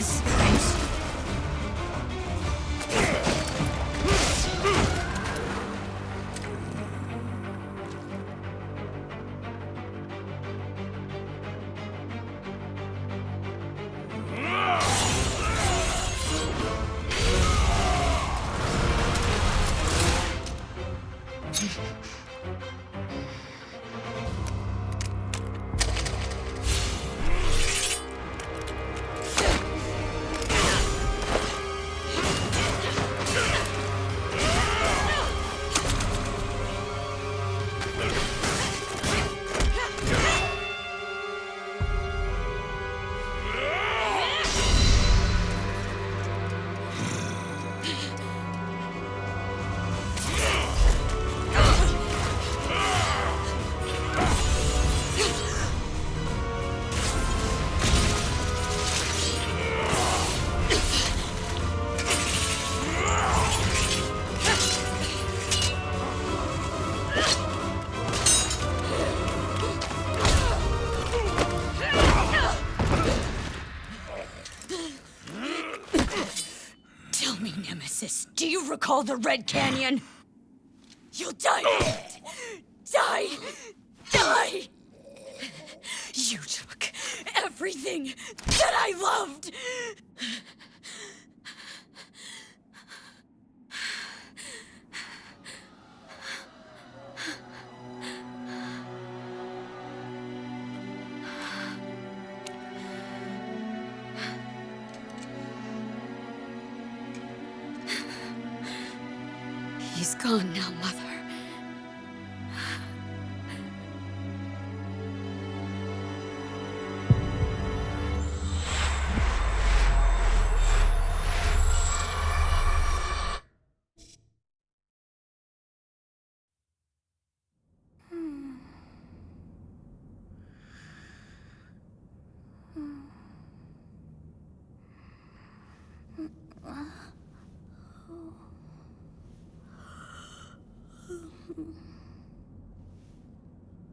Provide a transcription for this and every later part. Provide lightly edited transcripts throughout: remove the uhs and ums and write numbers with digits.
face! Do you recall the Red Canyon? You'll die in it! Die! Die! You took everything that I loved! He's gone now, Mother.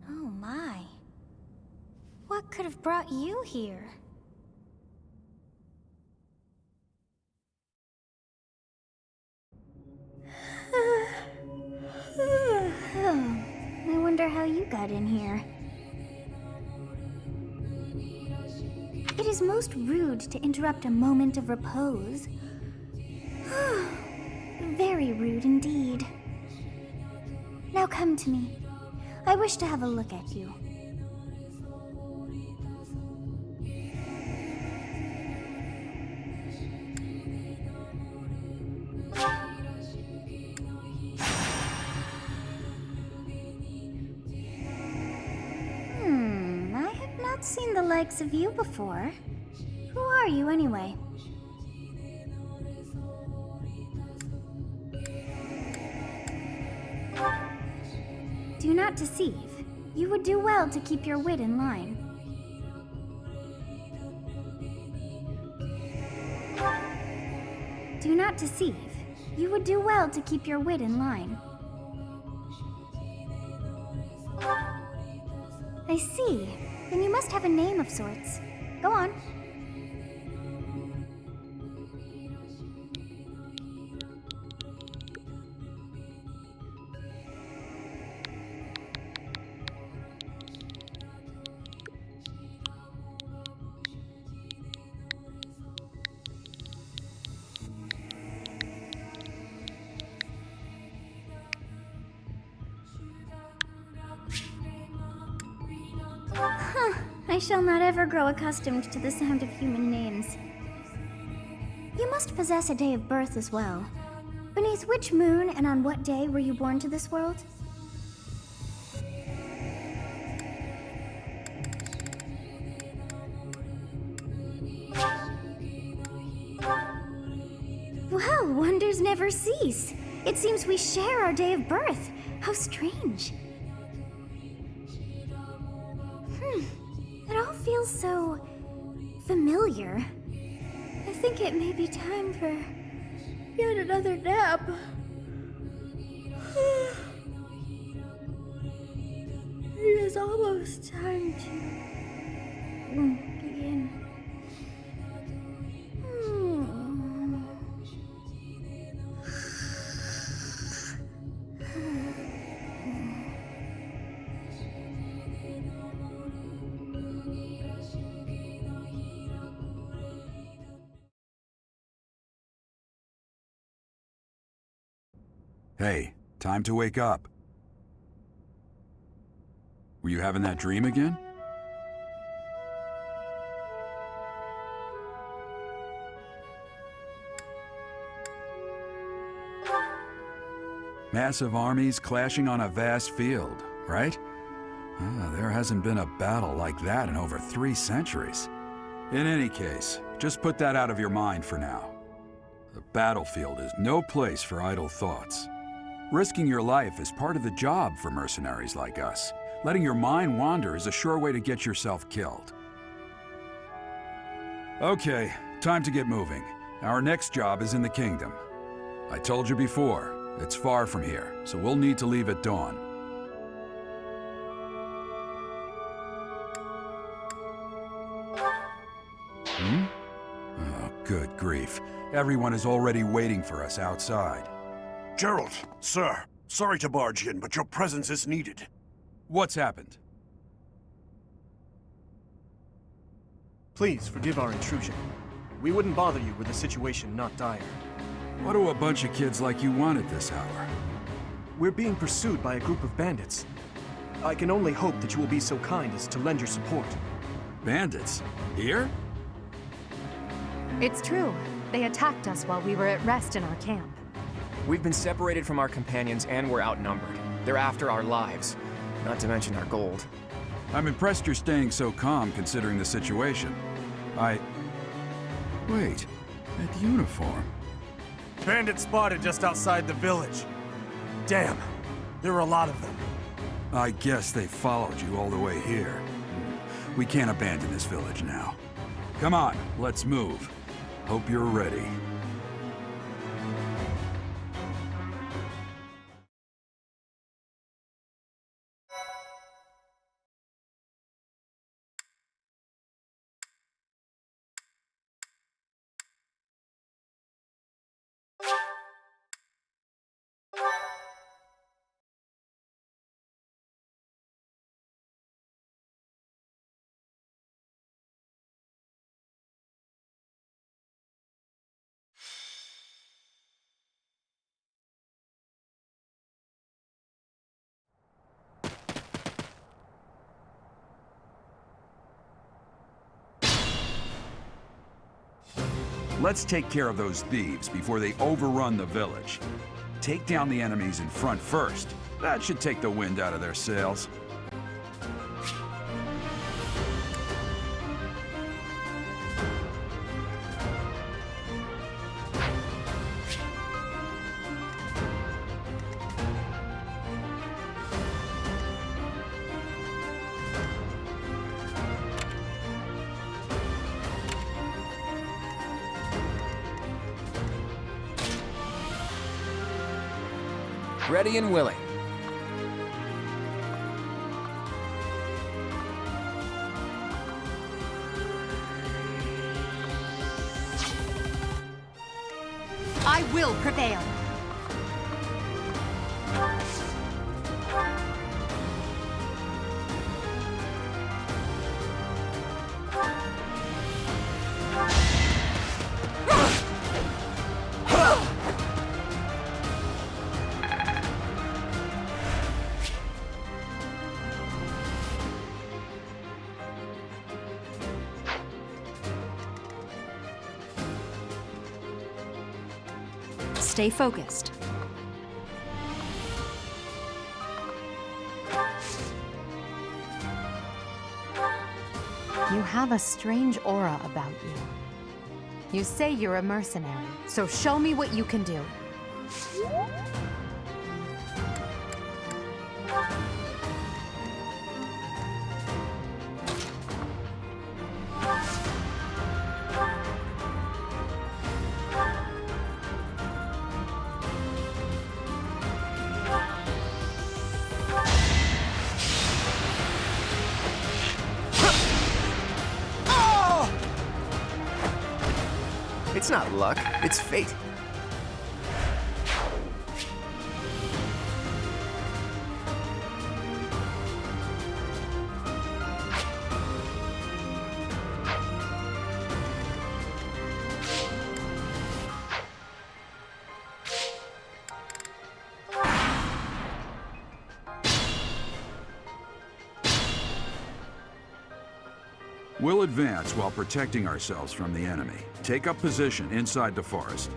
Oh my. What could have brought you here? I wonder how you got in here. It is most rude to interrupt a moment of repose. Very rude indeed. Now come to me. I wish to have a look at you. I have not seen the likes of you before. Who are you anyway? Do not deceive. You would do well to keep your wit in line. Do not deceive. You would do well to keep your wit in line. I see. Then you must have a name of sorts. Go on. I shall not ever grow accustomed to the sound of human names. You must possess a day of birth as well. Beneath which moon and on what day were you born to this world? Well, wonders never cease. It seems we share our day of birth. How strange. It all feels so familiar. I think it may be time for yet another nap. It is almost time to begin. Hey, time to wake up. Were you having that dream again? Massive armies clashing on a vast field, right? There hasn't been a battle like that in over 3 centuries. In any case, just put that out of your mind for now. The battlefield is no place for idle thoughts. Risking your life is part of the job for mercenaries like us. Letting your mind wander is a sure way to get yourself killed. Okay, time to get moving. Our next job is in the kingdom. I told you before, it's far from here, so we'll need to leave at dawn. Oh, good grief. Everyone is already waiting for us outside. Gerald, sir, sorry to barge in, but your presence is needed. What's happened? Please forgive our intrusion. We wouldn't bother you were the situation not dire. What do a bunch of kids like you want at this hour? We're being pursued by a group of bandits. I can only hope that you will be so kind as to lend your support. Bandits? Here? It's true. They attacked us while we were at rest in our camp. We've been separated from our companions and we're outnumbered. They're after our lives, not to mention our gold. I'm impressed you're staying so calm considering the situation. Wait, that uniform. Bandits spotted just outside the village. Damn, there are a lot of them. I guess they followed you all the way here. We can't abandon this village now. Come on, let's move. Hope you're ready. Let's take care of those thieves before they overrun the village. Take down the enemies in front first. That should take the wind out of their sails. Ready and willing. I will prevail. Stay focused. You have a strange aura about you. You say you're a mercenary, so show me what you can do. It's not luck, it's fate. We'll advance while protecting ourselves from the enemy. Take up position inside the forest.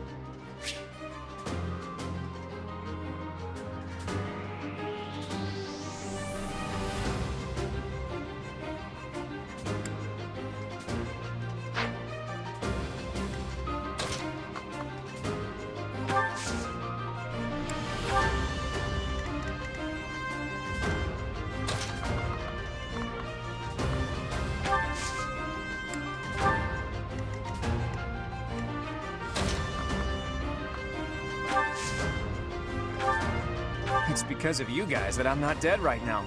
It's because of you guys that I'm not dead right now.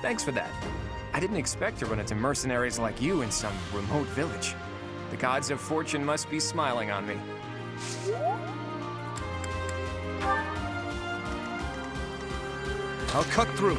Thanks for that. I didn't expect to run into mercenaries like you in some remote village. The gods of fortune must be smiling on me. I'll cut through.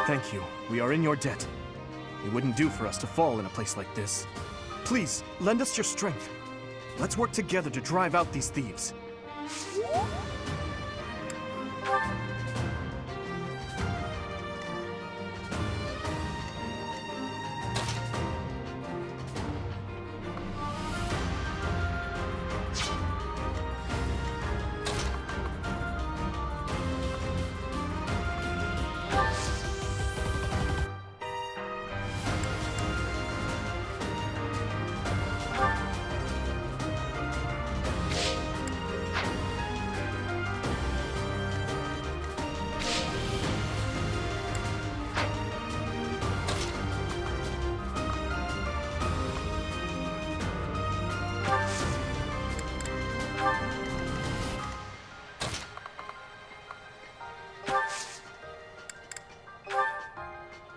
Thank you. We are in your debt. It wouldn't do for us to fall in a place like this. Please, lend us your strength. Let's work together to drive out these thieves.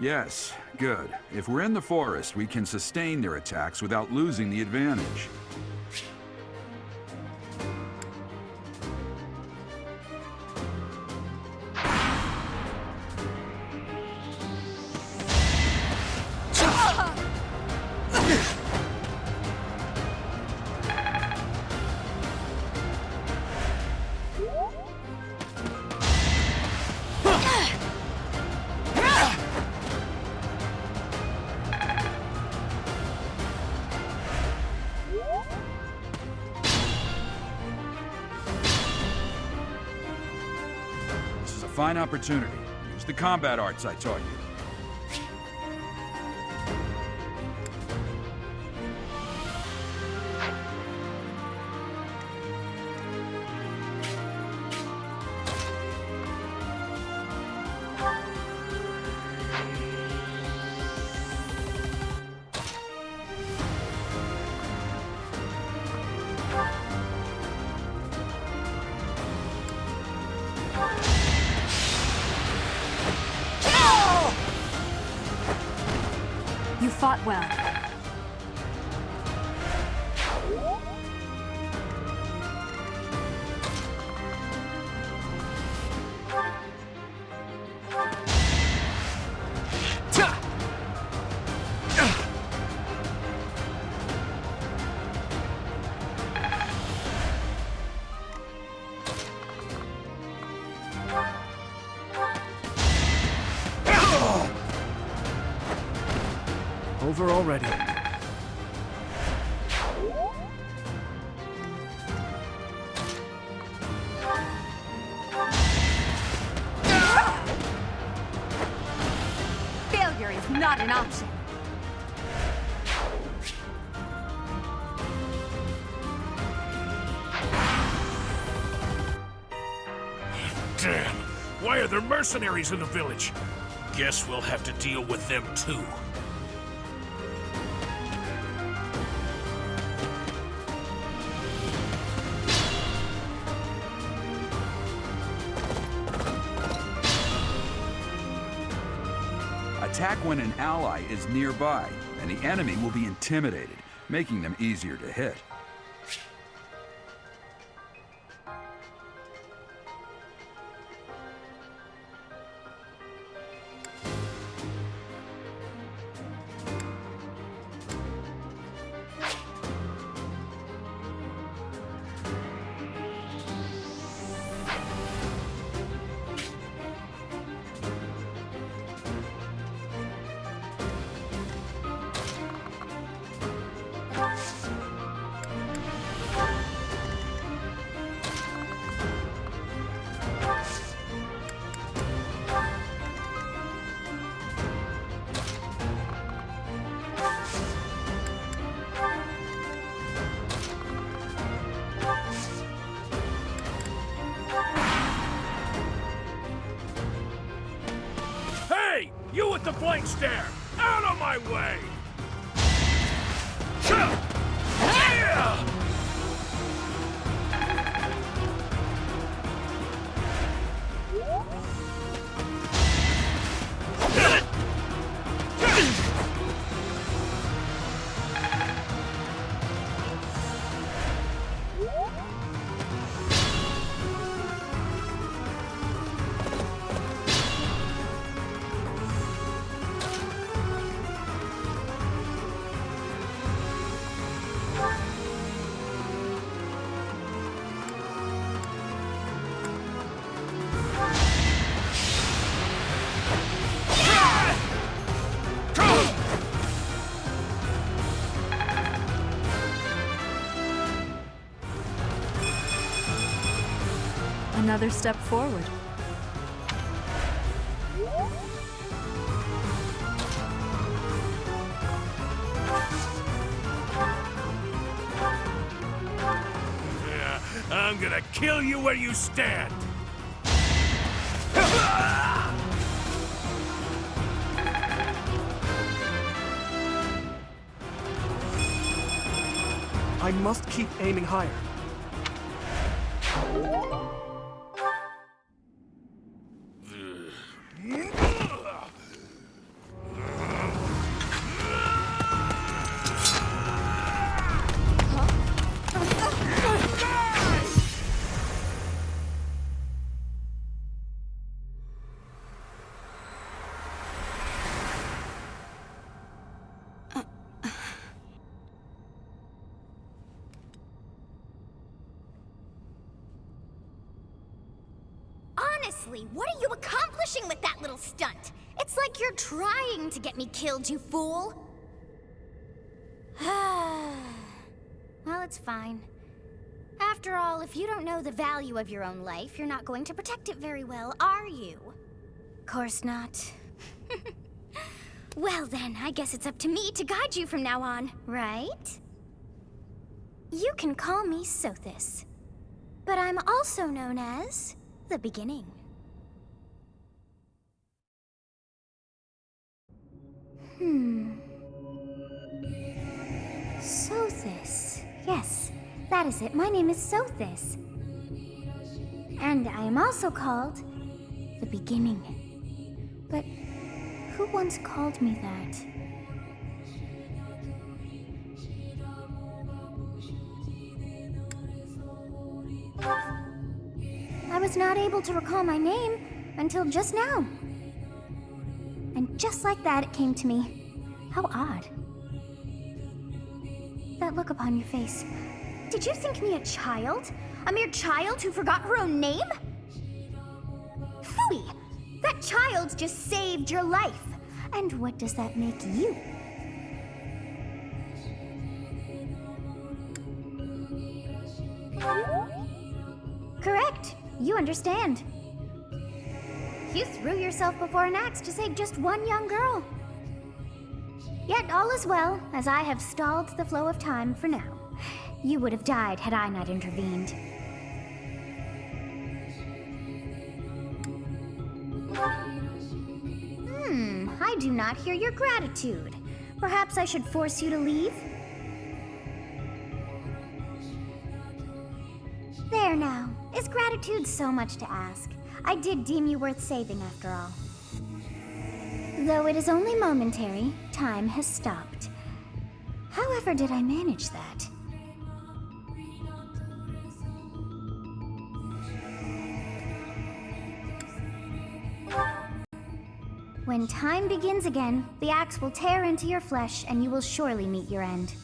Yes, good. If we're in the forest, we can sustain their attacks without losing the advantage. Fine opportunity. Use the combat arts I taught you. You fought well. Over already. Failure is not an option. Damn! Why are there mercenaries in the village? Guess we'll have to deal with them too. Attack when an ally is nearby, and the enemy will be intimidated, making them easier to hit. You with the blank stare! Out of my way! Yeah! Another step forward. Yeah, I'm gonna kill you where you stand! I must keep aiming higher. Honestly, what are you accomplishing with that little stunt? It's like you're trying to get me killed, you fool. Well, it's fine. After all, if you don't know the value of your own life, you're not going to protect it very well, are you? Course not. Well then, I guess it's up to me to guide you from now on, right? You can call me Sothis, but I'm also known as the Beginning. Sothis. Yes, that is it. My name is Sothis. And I am also called the Beginning. But who once called me that? I was not able to recall my name until just now. And just like that, it came to me. How odd. That look upon your face. Did you think me a child? A mere child who forgot her own name? Phooey! That child just saved your life. And what does that make you? Correct. You understand. You threw yourself before an axe to save just one young girl. Yet all is well, as I have stalled the flow of time for now. You would have died had I not intervened. I do not hear your gratitude. Perhaps I should force you to leave? There now. Is gratitude so much to ask? I did deem you worth saving after all. Though it is only momentary, time has stopped. However did I manage that? When time begins again, the axe will tear into your flesh and you will surely meet your end.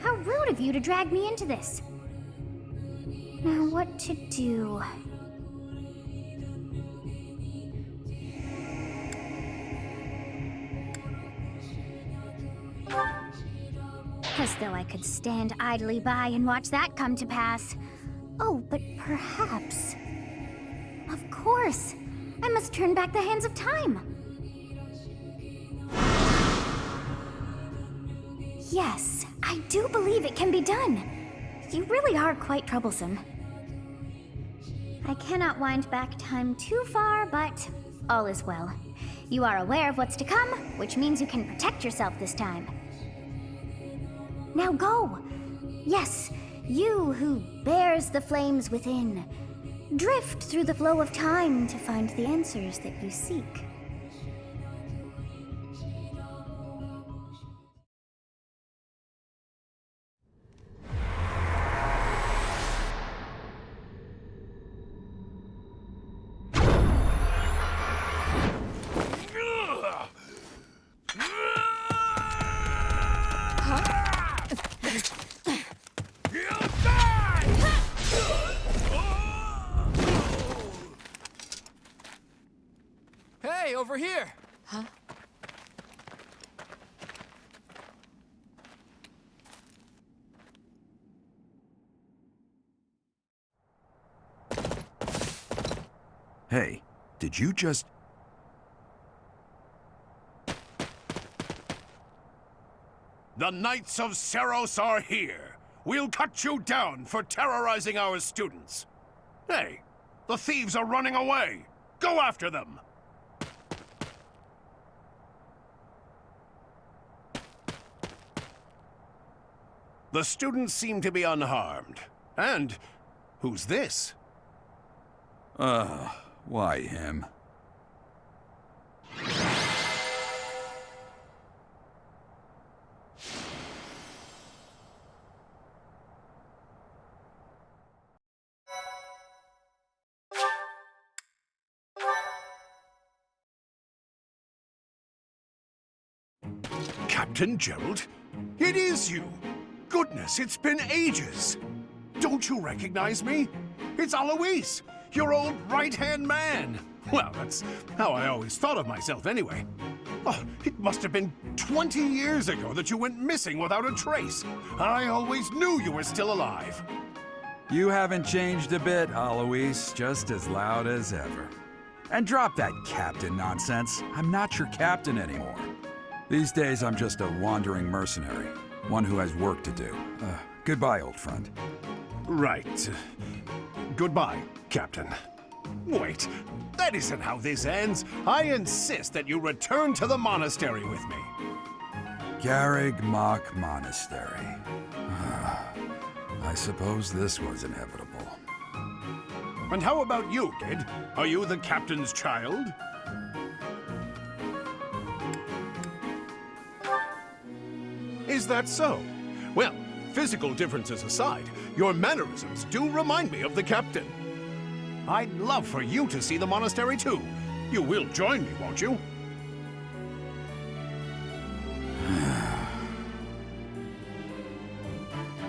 How rude of you to drag me into this. Now what to do? As though I could stand idly by and watch that come to pass. Oh, but perhaps... Of course! I must turn back the hands of time! Yes, I do believe it can be done. You really are quite troublesome. I cannot wind back time too far, but all is well. You are aware of what's to come, which means you can protect yourself this time. Now go! Yes, you who bears the flames within. Drift through the flow of time to find the answers that you seek. Hey, over here! Huh? Hey, did you just... The Knights of Seros are here. We'll cut you down for terrorizing our students. Hey, the thieves are running away. Go after them. The students seem to be unharmed. And who's this? Why him? Captain Gerald? It is you! Goodness, it's been ages! Don't you recognize me? It's Alois, your old right-hand man! Well, that's how I always thought of myself anyway. Oh, it must have been 20 years ago that you went missing without a trace. I always knew you were still alive. You haven't changed a bit, Alois. Just as loud as ever. And drop that captain nonsense. I'm not your captain anymore. These days, I'm just a wandering mercenary. One who has work to do. Goodbye, old friend. Right. Goodbye, Captain. Wait, that isn't how this ends. I insist that you return to the monastery with me. Garrig Mach Monastery. I suppose this was inevitable. And how about you, kid? Are you the captain's child? Is that so? Well, physical differences aside, your mannerisms do remind me of the captain. I'd love for you to see the monastery too. You will join me, won't you?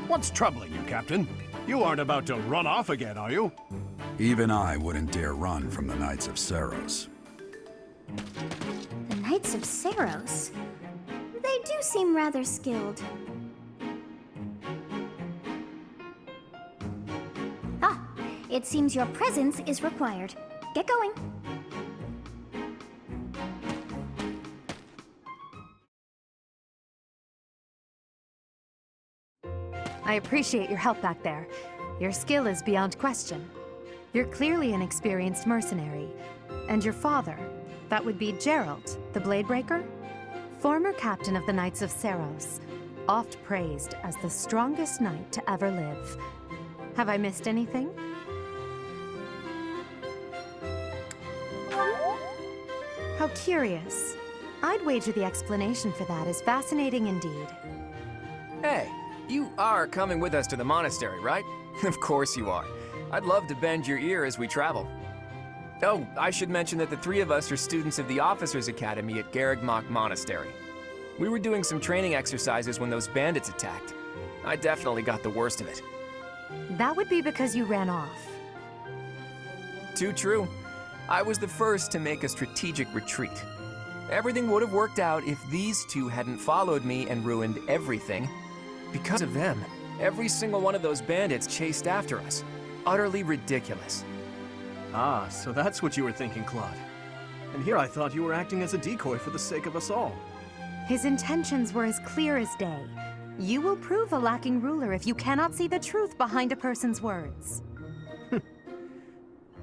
What's troubling you, Captain? You aren't about to run off again, are you? Even I wouldn't dare run from the Knights of Seros. The Knights of Seros? They do seem rather skilled. Ah, it seems your presence is required. Get going. I appreciate your help back there. Your skill is beyond question. You're clearly an experienced mercenary. And your father, that would be Gerald, the Bladebreaker? Former captain of the Knights of Seros, oft praised as the strongest knight to ever live. Have I missed anything? How curious. I'd wager the explanation for that is fascinating indeed. Hey, you are coming with us to the monastery, right? Of course you are. I'd love to bend your ear as we travel. Oh, I should mention that the three of us are students of the Officers' Academy at Garrigmach Monastery. We were doing some training exercises when those bandits attacked. I definitely got the worst of it. That would be because you ran off. Too true. I was the first to make a strategic retreat. Everything would have worked out if these two hadn't followed me and ruined everything. Because of them, every single one of those bandits chased after us. Utterly ridiculous. Ah, so that's what you were thinking, Claude. And here I thought you were acting as a decoy for the sake of us all. His intentions were as clear as day. You will prove a lacking ruler if you cannot see the truth behind a person's words.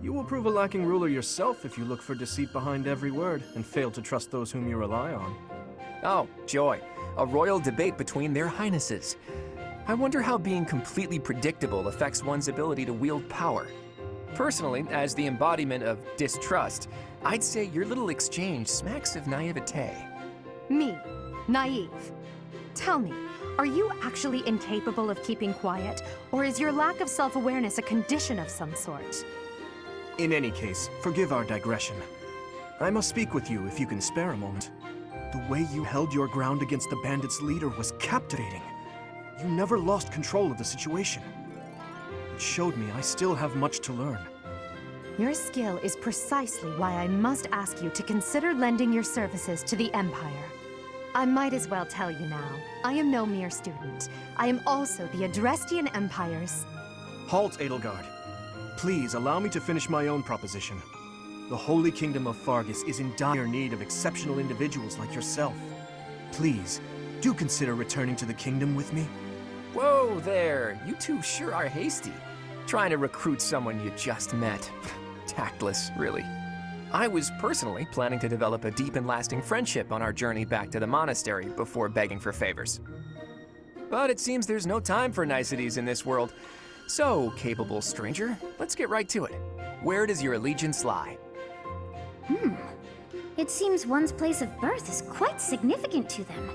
You will prove a lacking ruler yourself if you look for deceit behind every word and fail to trust those whom you rely on. Oh, joy. A royal debate between their highnesses. I wonder how being completely predictable affects one's ability to wield power. Personally, as the embodiment of distrust, I'd say your little exchange smacks of naivete. Me, naive. Tell me, are you actually incapable of keeping quiet, or is your lack of self-awareness a condition of some sort? In any case, forgive our digression. I must speak with you if you can spare a moment. The way you held your ground against the bandits' leader was captivating. You never lost control of the situation. It showed me I still have much to learn. Your skill is precisely why I must ask you to consider lending your services to the Empire. I might as well tell you now, I am no mere student. I am also the Adrestian Empire's... Halt, Edelgard. Please allow me to finish my own proposition. The Holy Kingdom of Fargus is in dire need of exceptional individuals like yourself. Please, do consider returning to the kingdom with me. Whoa there, you two sure are hasty. Trying to recruit someone you just met. Tactless, really. I was personally planning to develop a deep and lasting friendship on our journey back to the monastery before begging for favors. But it seems there's no time for niceties in this world. So, capable stranger, let's get right to it. Where does your allegiance lie? It seems one's place of birth is quite significant to them.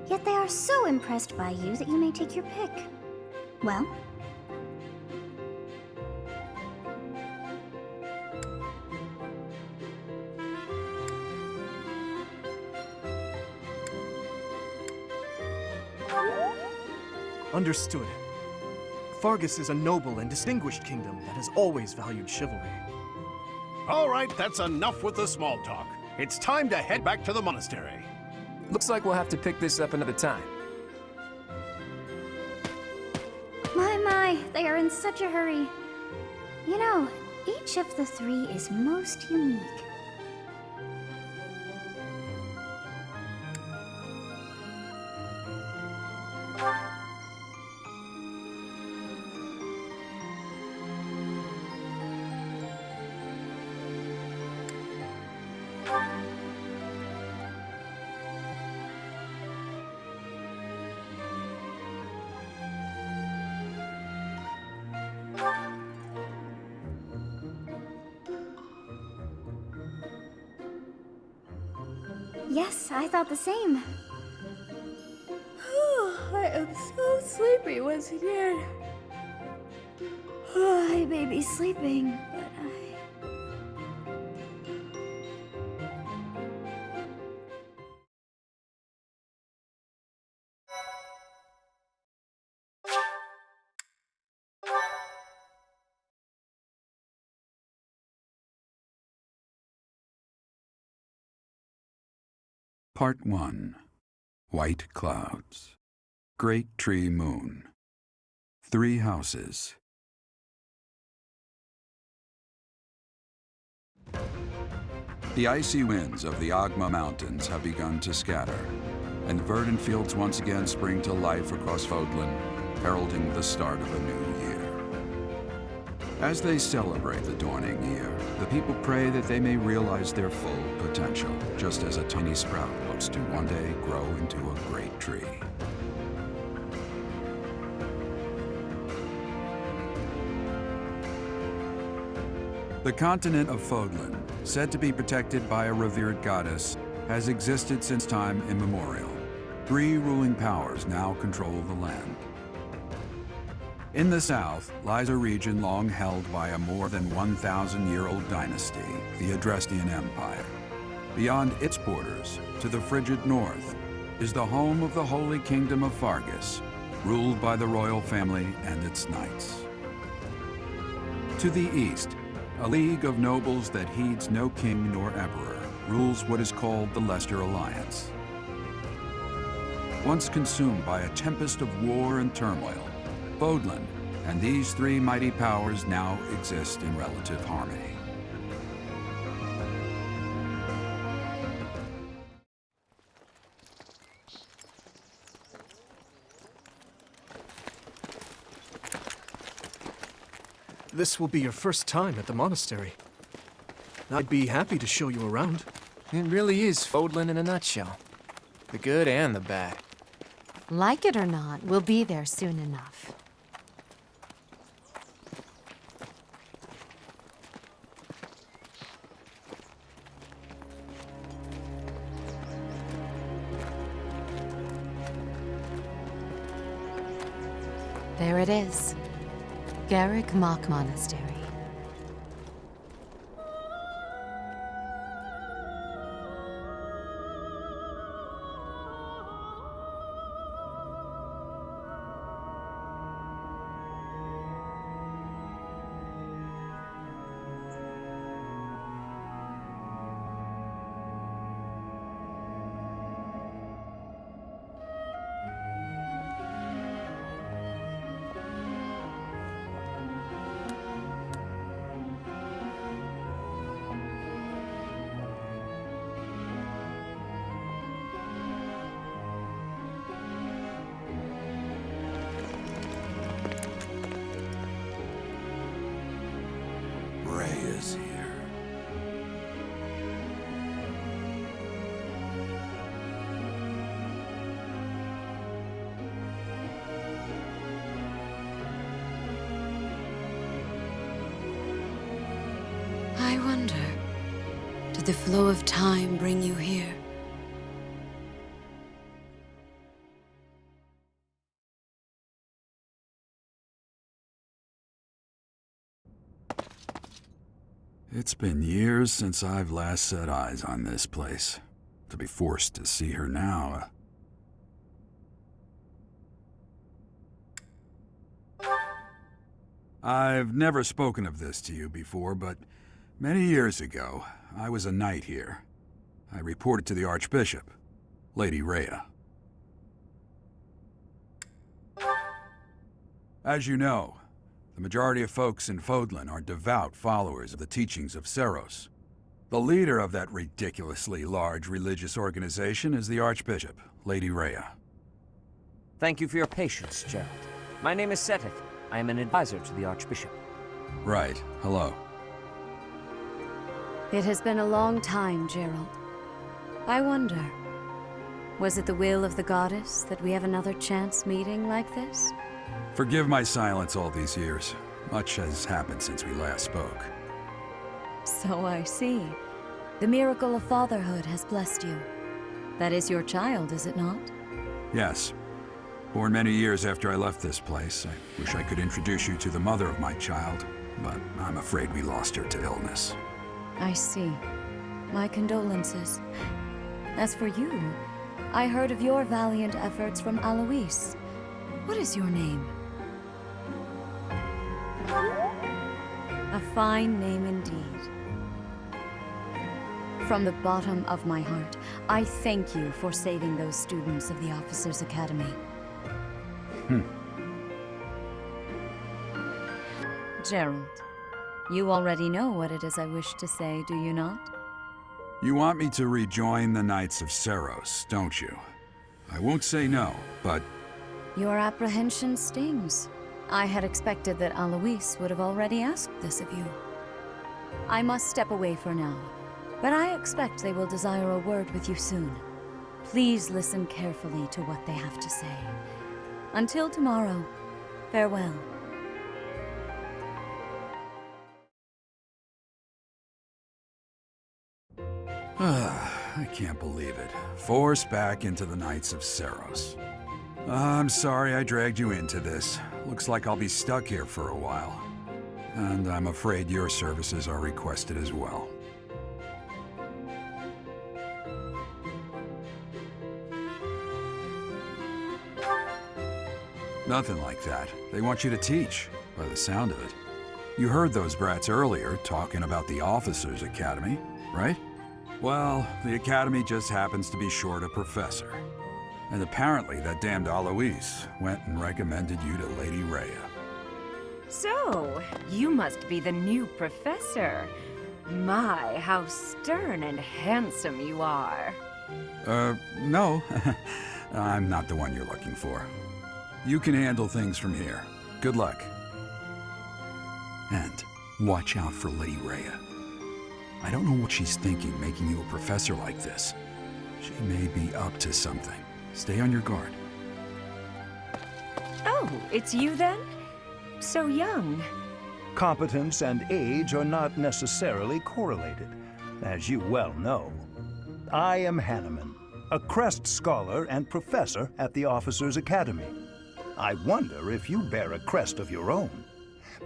Yet they are so impressed by you that you may take your pick. Well, Understood. Fargus is a noble and distinguished kingdom that has always valued chivalry. All right, that's enough with the small talk. It's time to head back to the monastery. Looks like we'll have to pick this up another time. my, they are in such a hurry. You know, each of the three is most unique. Yes, I thought the same. I am so sleepy once again. I may be sleeping, but Part 1. White Clouds. Great Tree Moon. 3 houses. The icy winds of the Agma Mountains have begun to scatter, and the verdant fields once again spring to life across Fodlan, heralding the start of a new year. As they celebrate the dawning year, the people pray that they may realize their full potential, just as a tiny sprout hopes to one day grow into a great tree. The continent of Fodlan said to be protected by a revered goddess, has existed since time immemorial. 3 ruling powers now control the land. In the south lies a region long held by a more than 1,000-year-old dynasty, the Adrestian Empire. Beyond its borders, to the frigid north, is the home of the Holy Kingdom of Fargus, ruled by the royal family and its knights. To the east, a league of nobles that heeds no king nor emperor rules what is called the Leicester Alliance. Once consumed by a tempest of war and turmoil, Fodlan and these 3 mighty powers now exist in relative harmony. This will be your first time at the monastery. I'd be happy to show you around. It really is Fodlan in a nutshell. The good and the bad. Like it or not, we'll be there soon enough. There it is. Garrick Mock Monastery. Is here. I wonder, did the flow of time bring you here? It's been years since I've last set eyes on this place. To be forced to see her now. I've never spoken of this to you before, but many years ago, I was a knight here. I reported to the Archbishop, Lady Rhea. As you know, the majority of folks in Fodlan are devout followers of the teachings of Seros. The leader of that ridiculously large religious organization is the Archbishop, Lady Rhea. Thank you for your patience, Gerald. My name is Seteth. I am an advisor to the Archbishop. Right. Hello. It has been a long time, Gerald. I wonder, was it the will of the goddess that we have another chance meeting like this? Forgive my silence all these years. Much has happened since we last spoke. So I see. The miracle of fatherhood has blessed you. That is your child, is it not? Yes. Born many years after I left this place. I wish I could introduce you to the mother of my child, but I'm afraid we lost her to illness. I see. My condolences. As for you, I heard of your valiant efforts from Alois. What is your name? A fine name indeed. From the bottom of my heart, I thank you for saving those students of the Officers' Academy. Gerald, you already know what it is I wish to say, do you not? You want me to rejoin the Knights of Seros, don't you? I won't say no, but... Your apprehension stings. I had expected that Alois would have already asked this of you. I must step away for now, but I expect they will desire a word with you soon. Please listen carefully to what they have to say. Until tomorrow, farewell. I can't believe it. Forced back into the Knights of Seros. I'm sorry I dragged you into this. Looks like I'll be stuck here for a while. And I'm afraid your services are requested as well. Nothing like that. They want you to teach, by the sound of it. You heard those brats earlier talking about the Officers' Academy, right? Well, the Academy just happens to be short a professor. And apparently that damned Alois went and recommended you to Lady Rhea. So, you must be the new professor. My, how stern and handsome you are. No. I'm not the one you're looking for. You can handle things from here. Good luck. And watch out for Lady Rhea. I don't know what she's thinking making you a professor like this. She may be up to something. Stay on your guard. Oh, it's you then? So young. Competence and age are not necessarily correlated, as you well know. I am Hanneman, a Crest Scholar and Professor at the Officers' Academy. I wonder if you bear a crest of your own.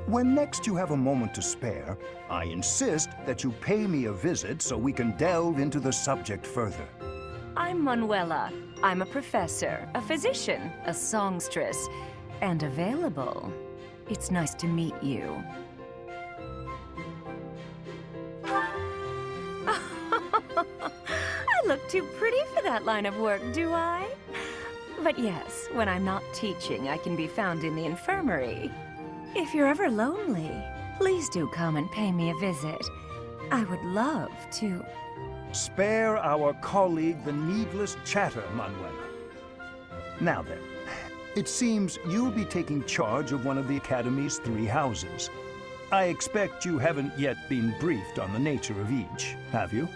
When next you have a moment to spare, I insist that you pay me a visit so we can delve into the subject further. I'm Manuela. I'm a professor, a physician, a songstress, and available. It's nice to meet you. I look too pretty for that line of work, do I? But yes, when I'm not teaching, I can be found in the infirmary. If you're ever lonely, please do come and pay me a visit. I would love to. Spare our colleague the needless chatter, Manuela. Now then, it seems you'll be taking charge of one of the Academy's 3 houses. I expect you haven't yet been briefed on the nature of each, have you?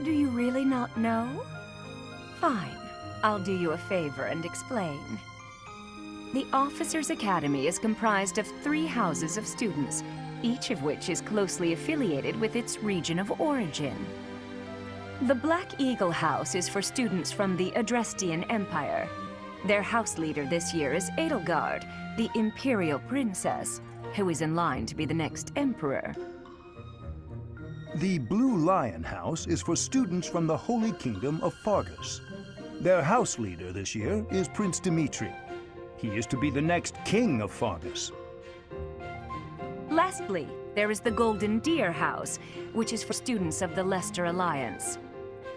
Do you really not know? Fine. I'll do you a favor and explain. The Officers' Academy is comprised of 3 houses of students, each of which is closely affiliated with its region of origin. The Black Eagle House is for students from the Adrestian Empire. Their house leader this year is Edelgard, the Imperial Princess, who is in line to be the next Emperor. The Blue Lion House is for students from the Holy Kingdom of Fargus. Their house leader this year is Prince Dimitri. He is to be the next king of Fargus. Lastly, there is the Golden Deer House, which is for students of the Leicester Alliance.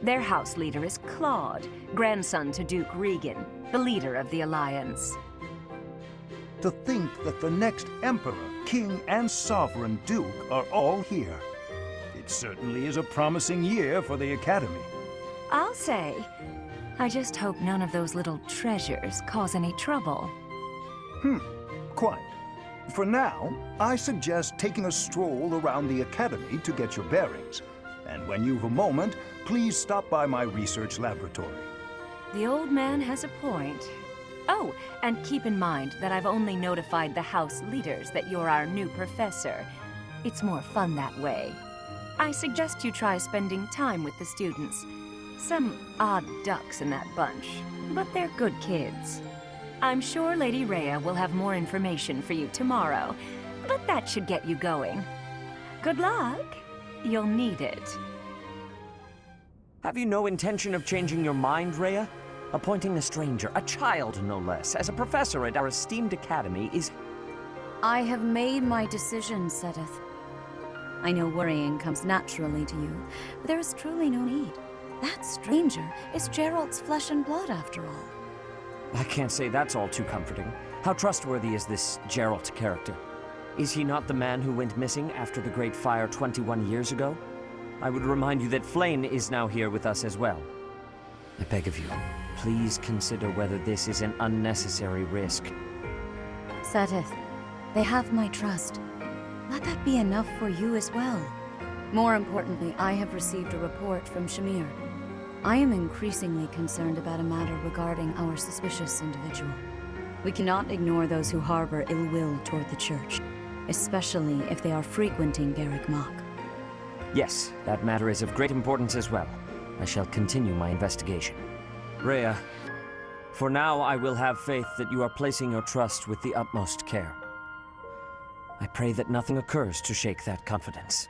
Their house leader is Claude, grandson to Duke Regan, the leader of the Alliance. To think that the next Emperor, King, and Sovereign Duke are all here. It certainly is a promising year for the Academy. I'll say. I just hope none of those little treasures cause any trouble. Quite. For now, I suggest taking a stroll around the Academy to get your bearings. And when you've a moment, please stop by my research laboratory. The old man has a point. Oh, and keep in mind that I've only notified the house leaders that you're our new professor. It's more fun that way. I suggest you try spending time with the students. Some odd ducks in that bunch, but they're good kids. I'm sure Lady Rhea will have more information for you tomorrow, but that should get you going. Good luck. You'll need it. Have you no intention of changing your mind, Rhea? Appointing a stranger, a child no less, as a professor at our esteemed academy is... I have made my decision, Sedith. I know worrying comes naturally to you, but there is truly no need. That stranger is Gerald's flesh and blood, after all. I can't say that's all too comforting. How trustworthy is this Gerald character? Is he not the man who went missing after the Great Fire 21 years ago? I would remind you that Flame is now here with us as well. I beg of you, please consider whether this is an unnecessary risk. Sedith, they have my trust. Let that be enough for you as well. More importantly, I have received a report from Shamir. I am increasingly concerned about a matter regarding our suspicious individual. We cannot ignore those who harbor ill will toward the Church, especially if they are frequenting Garrick Mach. Yes, that matter is of great importance as well. I shall continue my investigation. Rhea, for now I will have faith that you are placing your trust with the utmost care. I pray that nothing occurs to shake that confidence.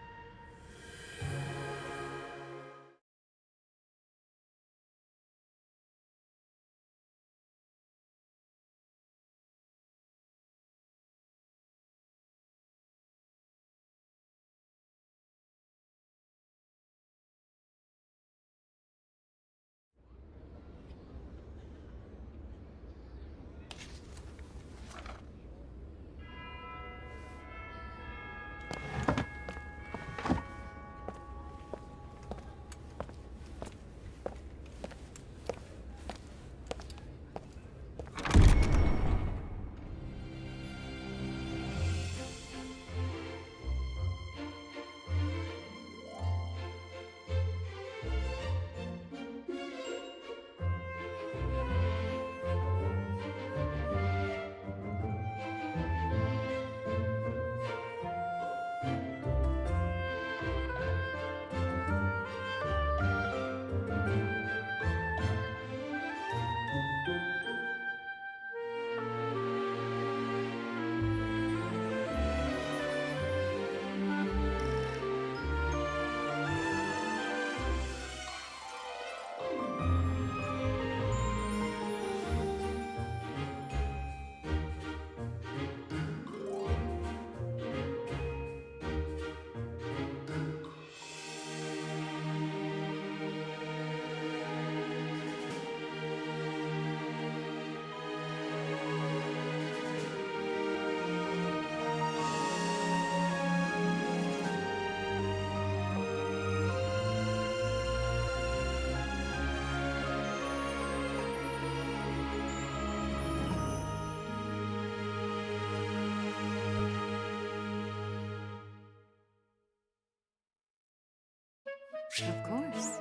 Of course.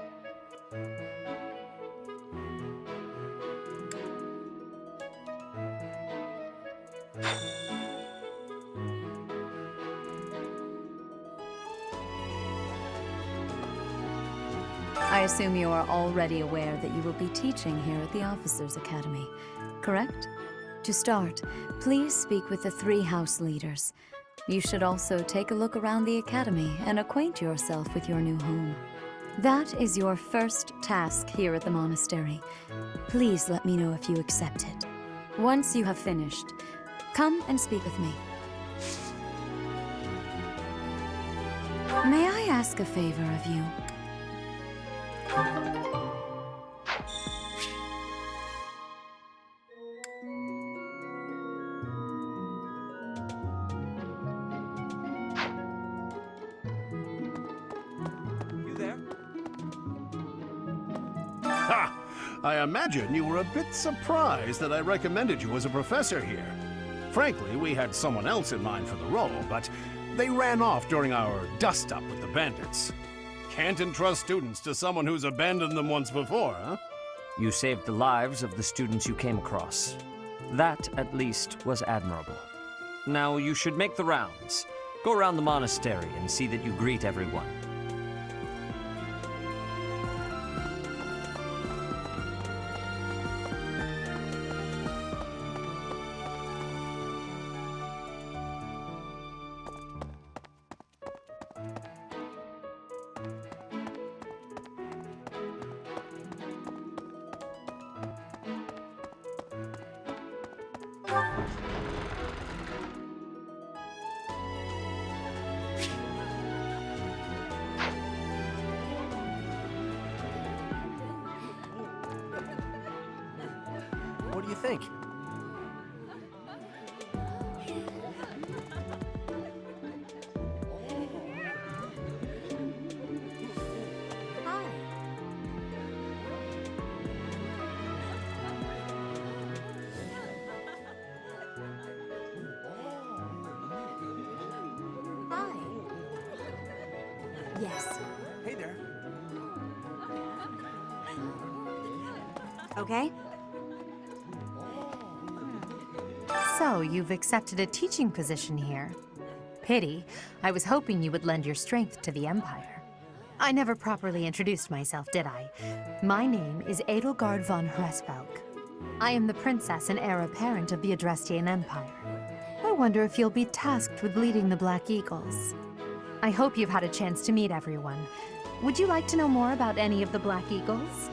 I assume you are already aware that you will be teaching here at the Officers' Academy, correct? To start, please speak with the 3 house leaders. You should also take a look around the Academy and acquaint yourself with your new home. That is your first task here at the monastery. Please let me know if you accept it. Once you have finished, come and speak with me. May I ask a favor of you? Ha! I imagine you were a bit surprised that I recommended you as a professor here. Frankly, we had someone else in mind for the role, but they ran off during our dust-up with the bandits. Can't entrust students to someone who's abandoned them once before, huh? You saved the lives of the students you came across. That, at least, was admirable. Now you should make the rounds. Go around the monastery and see that you greet everyone. What do you think? Yes. Hey there. Okay. So, you've accepted a teaching position here. Pity. I was hoping you would lend your strength to the Empire. I never properly introduced myself, did I? My name is Edelgard von Hresvelg. I am the princess and heir apparent of the Adrestian Empire. I wonder if you'll be tasked with leading the Black Eagles. I hope you've had a chance to meet everyone. Would you like to know more about any of the Black Eagles?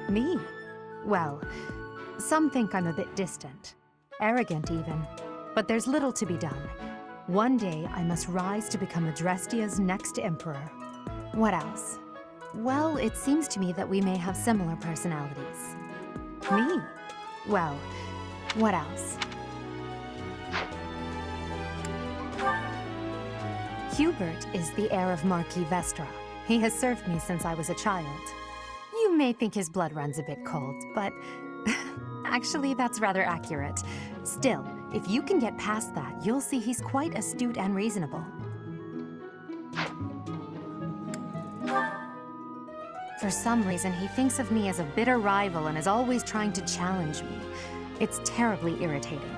Me? Well, some think I'm a bit distant. Arrogant, even. But there's little to be done. One day, I must rise to become Adrestia's next emperor. What else? Well, it seems to me that we may have similar personalities. Me? Well, what else? Hubert is the heir of Marquis Vestra. He has served me since I was a child. You may think his blood runs a bit cold, but actually that's rather accurate. Still, if you can get past that, you'll see he's quite astute and reasonable. For some reason, he thinks of me as a bitter rival and is always trying to challenge me. It's terribly irritating.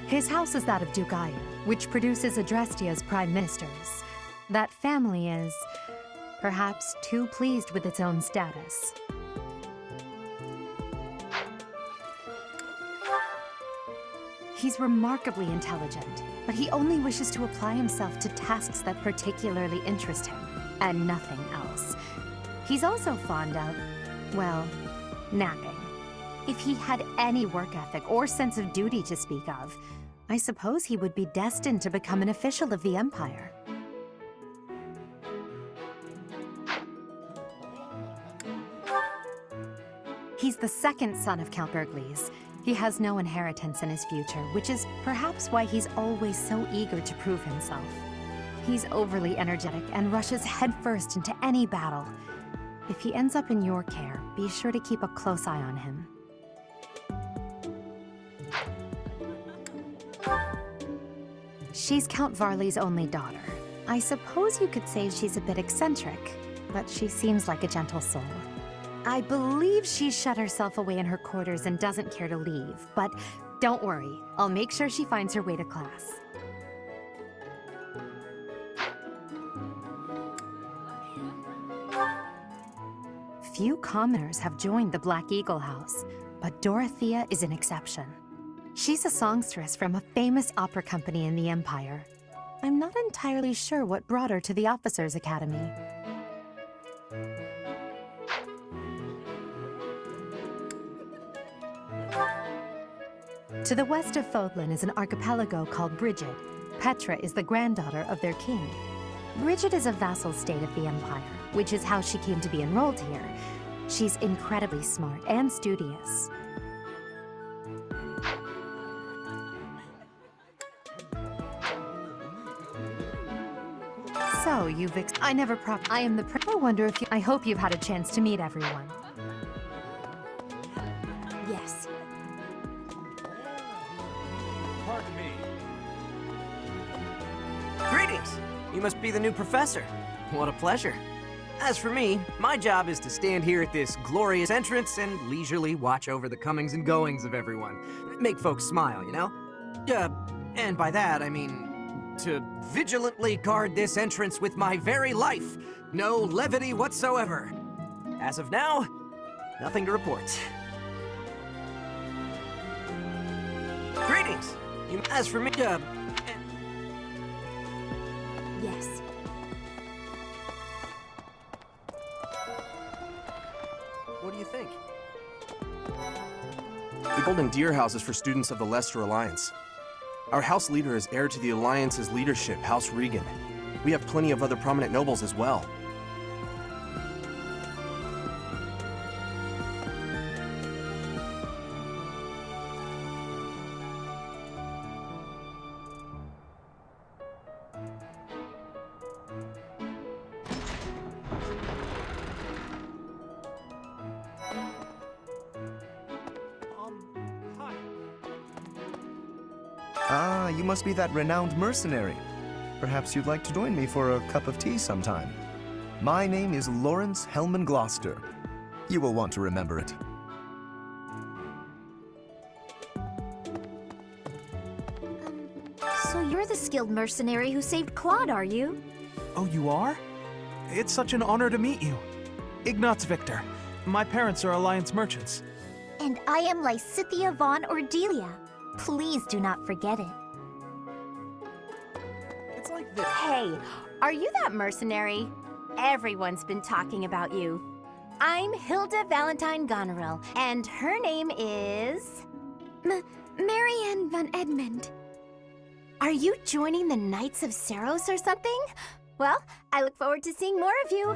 His house is that of Duke Ayer, which produces Adrestia's prime ministers. That family is, perhaps, too pleased with its own status. He's remarkably intelligent, but he only wishes to apply himself to tasks that particularly interest him, and nothing else. He's also fond of, well, napping. If he had any work ethic or sense of duty to speak of, I suppose he would be destined to become an official of the Empire. He's the second son of Count Bergliez. He has no inheritance in his future, which is perhaps why he's always so eager to prove himself. He's overly energetic and rushes headfirst into any battle. If he ends up in your care, be sure to keep a close eye on him. She's Count Varley's only daughter. I suppose you could say she's a bit eccentric, but she seems like a gentle soul. I believe she's shut herself away in her quarters and doesn't care to leave, but don't worry, I'll make sure she finds her way to class. Few commoners have joined the Black Eagle House, but Dorothea is an exception. She's a songstress from a famous opera company in the Empire. I'm not entirely sure what brought her to the Officers' Academy. To the west of Fodlan is an archipelago called Brigid. Petra is the granddaughter of their king. Brigid is a vassal state of the Empire, which is how she came to be enrolled here. She's incredibly smart and studious. So, I never I am the I wonder if I hope you've had a chance to meet everyone. Yes. Pardon me. Greetings! You must be the new professor. What a pleasure. As for me, my job is to stand here at this glorious entrance and leisurely watch over the comings and goings of everyone. Make folks smile, you know? And by that, I mean to vigilantly guard this entrance with my very life. No levity whatsoever. As of now, nothing to report. Greetings! As for me, yes. What do you think? The Golden Deer House is for students of the Leicester Alliance. Our house leader is heir to the Alliance's leadership, House Regan. We have plenty of other prominent nobles as well. Ah, you must be that renowned mercenary. Perhaps you'd like to join me for a cup of tea sometime. My name is Lawrence Hellman Gloucester. You will want to remember it. So you're the skilled mercenary who saved Claude, are you? Oh, you are? It's such an honor to meet you. Ignatz Victor. My parents are Alliance merchants. And I am Lysithea von Ordelia. Please do not forget it. It's like this. Hey, are you that mercenary? Everyone's been talking about you. I'm Hilda Valentine Goneril, and her name is... Marianne von Edmund. Are you joining the Knights of Saros or something? Well, I look forward to seeing more of you.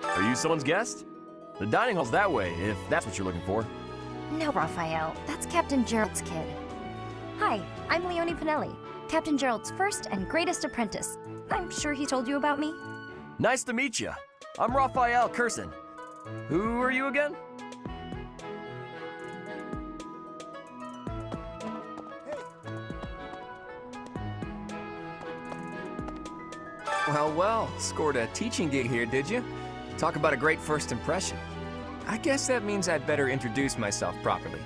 Are you someone's guest? The dining hall's that way, if that's what you're looking for. No, Raphael. That's Captain Gerald's kid. Hi, I'm Leonie Pinelli, Captain Gerald's first and greatest apprentice. I'm sure he told you about me. Nice to meet you. I'm Raphael Curson. Who are you again? Well, scored a teaching gig here, did you? Talk about a great first impression. I guess that means I'd better introduce myself properly.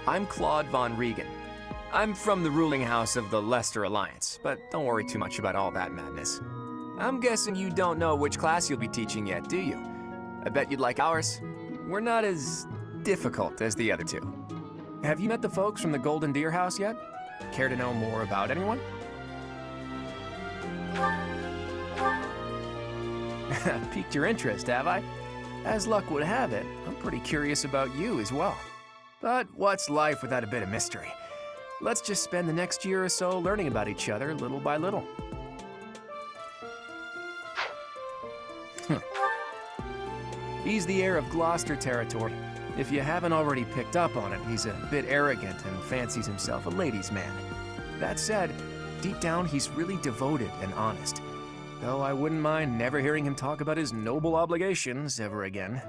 I'm Claude von Regan. I'm from the ruling house of the Leicester Alliance, but don't worry too much about all that madness. I'm guessing you don't know which class you'll be teaching yet, do you? I bet you'd like ours. We're not as difficult as the other two. Have you met the folks from the Golden Deer House yet? Care to know more about anyone? Piqued your interest, have I? As luck would have it, I'm pretty curious about you as well. But what's life without a bit of mystery? Let's just spend the next year or so learning about each other little by little. He's the heir of Gloucester territory. If you haven't already picked up on it, he's a bit arrogant and fancies himself a ladies' man. That said, deep down he's really devoted and honest. Though I wouldn't mind never hearing him talk about his noble obligations ever again.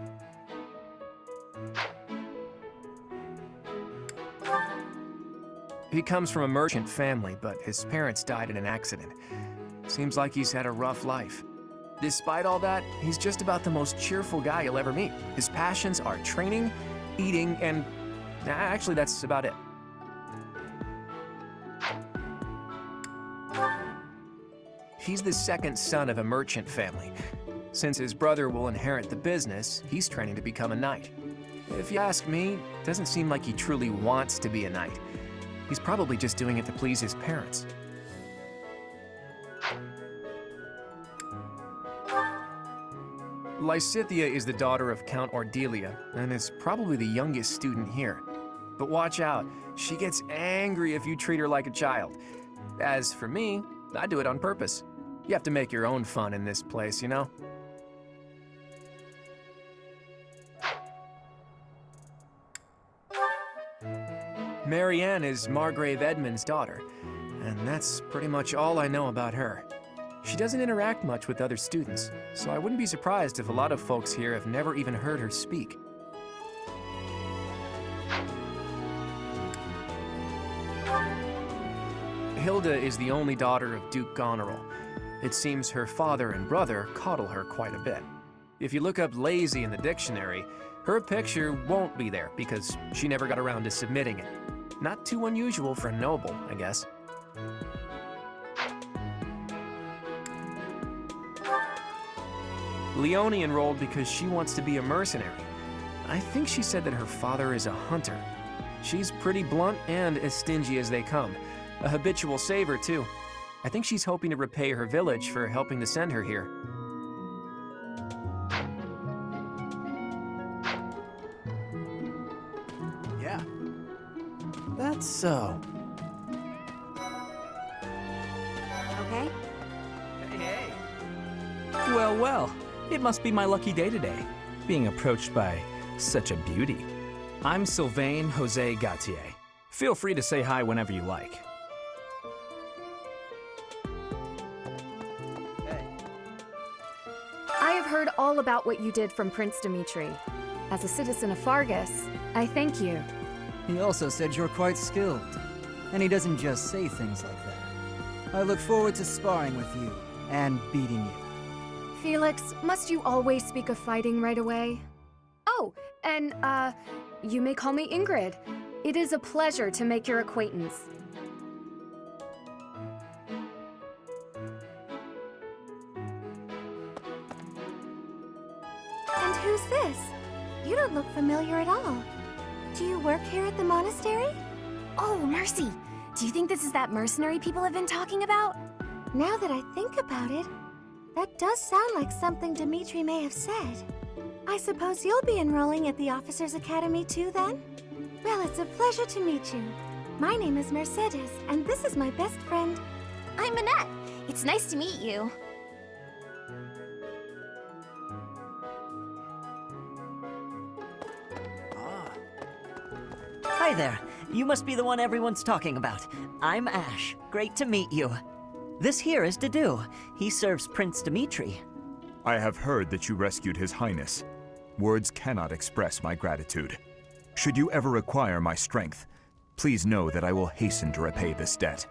He comes from a merchant family, but his parents died in an accident. Seems like he's had a rough life. Despite all that, he's just about the most cheerful guy you'll ever meet. His passions are training, eating, and... actually, that's about it. He's the second son of a merchant family. Since his brother will inherit the business, he's training to become a knight. If you ask me, it doesn't seem like he truly wants to be a knight. He's probably just doing it to please his parents. Lysithea is the daughter of Count Ordelia, and is probably the youngest student here. But watch out, she gets angry if you treat her like a child. As for me, I do it on purpose. You have to make your own fun in this place, you know? Marianne is Margrave Edmund's daughter, and that's pretty much all I know about her. She doesn't interact much with other students, so I wouldn't be surprised if a lot of folks here have never even heard her speak. Hilda is the only daughter of Duke Goneril. It seems her father and brother coddle her quite a bit. If you look up lazy in the dictionary, her picture won't be there because she never got around to submitting it. Not too unusual for a noble, I guess. Leonie enrolled because she wants to be a mercenary. I think she said that her father is a hunter. She's pretty blunt and as stingy as they come. A habitual saver, too. I think she's hoping to repay her village for helping to send her here. Yeah. That's so. Okay? Hey. Well, it must be my lucky day today, being approached by such a beauty. I'm Sylvain Jose Gautier. Feel free to say hi whenever you like. I have heard all about what you did from Prince Dimitri. As a citizen of Fargus, I thank you. He also said you're quite skilled, and he doesn't just say things like that. I look forward to sparring with you and beating you. Felix, must you always speak of fighting right away? Oh, and, you may call me Ingrid. It is a pleasure to make your acquaintance. And who's this? You don't look familiar at all. Do you work here at the monastery? Oh, Mercy! Do you think this is that mercenary people have been talking about? Now that I think about it, that does sound like something Dimitri may have said. I suppose you'll be enrolling at the Officers' Academy too, then? Well, it's a pleasure to meet you. My name is Mercedes, and this is my best friend. I'm Annette. It's nice to meet you. Hi there. You must be the one everyone's talking about. I'm Ash. Great to meet you. This here is Dedu. He serves Prince Dimitri. I have heard that you rescued His Highness. Words cannot express my gratitude. Should you ever require my strength, please know that I will hasten to repay this debt.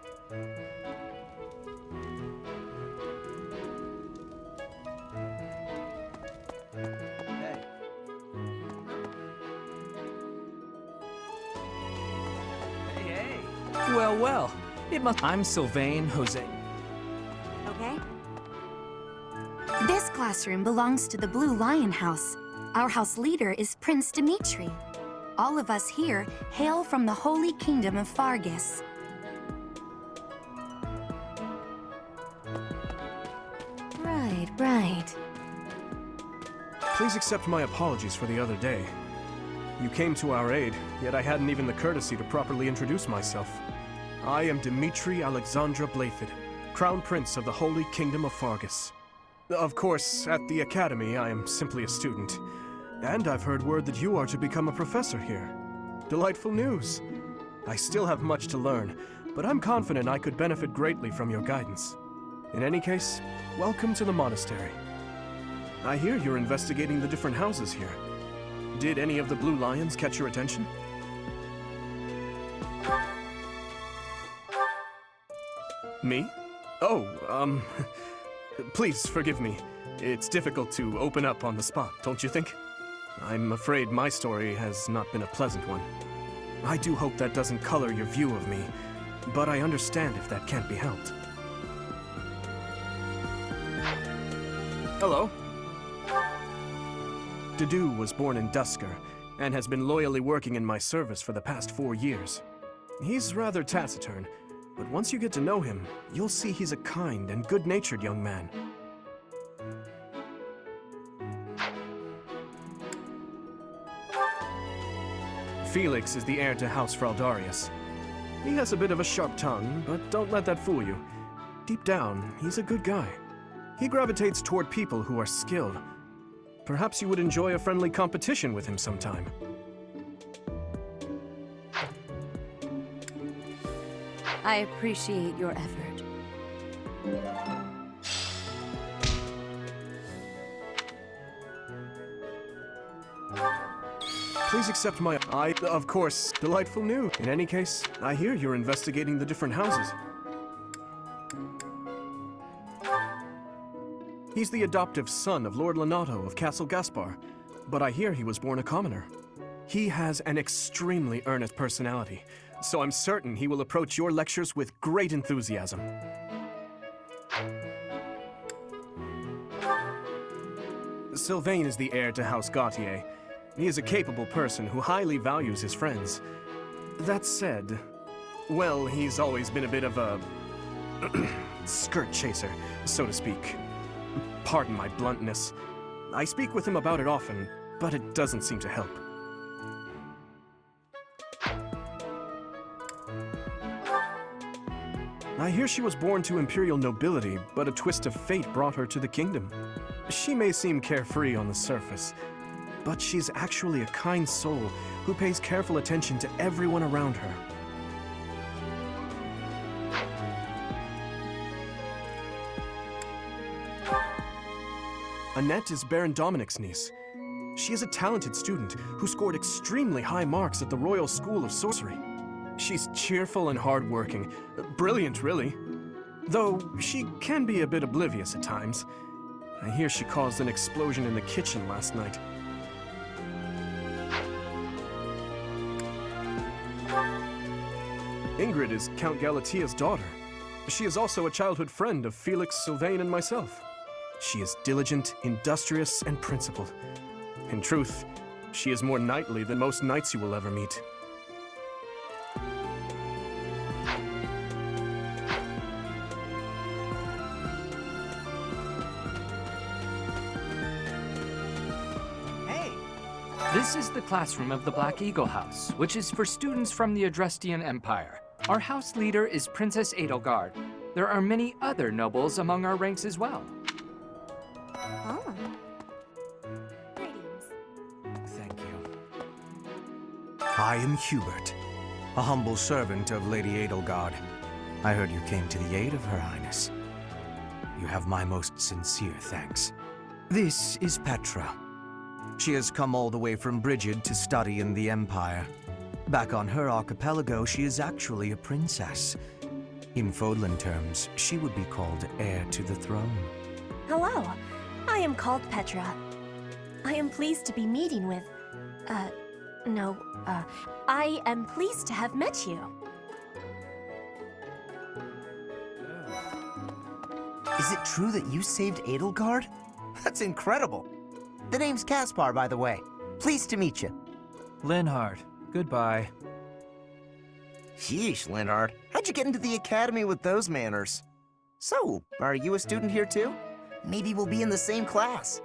Well, well. It must. I'm Sylvain Jose. Okay. This classroom belongs to the Blue Lion House. Our house leader is Prince Dimitri. All of us here hail from the Holy Kingdom of Fargus. Right. Please accept my apologies for the other day. You came to our aid, yet I hadn't even the courtesy to properly introduce myself. I am Dimitri Alexandra Blaithid, Crown Prince of the Holy Kingdom of Fargus. Of course, at the Academy, I am simply a student. And I've heard word that you are to become a professor here. Delightful news. I still have much to learn, but I'm confident I could benefit greatly from your guidance. In any case, welcome to the monastery. I hear you're investigating the different houses here. Did any of the Blue Lions catch your attention? Me? Oh, please forgive me. It's difficult to open up on the spot, don't you think? I'm afraid my story has not been a pleasant one. I do hope that doesn't color your view of me, but I understand if that can't be helped. Hello. Dedu was born in Dusker, and has been loyally working in my service for the past 4 years. He's rather taciturn, but once you get to know him, you'll see he's a kind and good-natured young man. Felix is the heir to House Fraldarius. He has a bit of a sharp tongue, but don't let that fool you. Deep down, he's a good guy. He gravitates toward people who are skilled. Perhaps you would enjoy a friendly competition with him sometime. I appreciate your effort. Please accept my... of course, delightful news. In any case, I hear you're investigating the different houses. He's the adoptive son of Lord Lenato of Castle Gaspar, but I hear he was born a commoner. He has an extremely earnest personality, so I'm certain he will approach your lectures with great enthusiasm. Sylvain is the heir to House Gautier. He is a capable person who highly values his friends. That said, well, he's always been a bit of a skirt chaser, so to speak. Pardon my bluntness. I speak with him about it often, but it doesn't seem to help. I hear she was born to imperial nobility, but a twist of fate brought her to the kingdom. She may seem carefree on the surface, but she's actually a kind soul who pays careful attention to everyone around her. Annette is Baron Dominic's niece. She is a talented student who scored extremely high marks at the Royal School of Sorcery. She's cheerful and hardworking. Brilliant, really. Though she can be a bit oblivious at times. I hear she caused an explosion in the kitchen last night. Ingrid is Count Galatia's daughter. She is also a childhood friend of Felix, Sylvain, and myself. She is diligent, industrious, and principled. In truth, she is more knightly than most knights you will ever meet. This is the classroom of the Black Eagle House, which is for students from the Adrestian Empire. Our house leader is Princess Edelgard. There are many other nobles among our ranks as well. Oh. Thank you. I am Hubert, a humble servant of Lady Edelgard. I heard you came to the aid of Her Highness. You have my most sincere thanks. This is Petra. She has come all the way from Brigid to study in the Empire. Back on her archipelago, she is actually a princess. In Fodlan terms, she would be called heir to the throne. Hello, I am called Petra. I am pleased to be meeting with... I am pleased to have met you. Is it true that you saved Edelgard? That's incredible. The name's Caspar, by the way. Pleased to meet you. Linhard, goodbye. Sheesh, Linhard. How'd you get into the academy with those manners? So, are you a student here too? Maybe we'll be in the same class.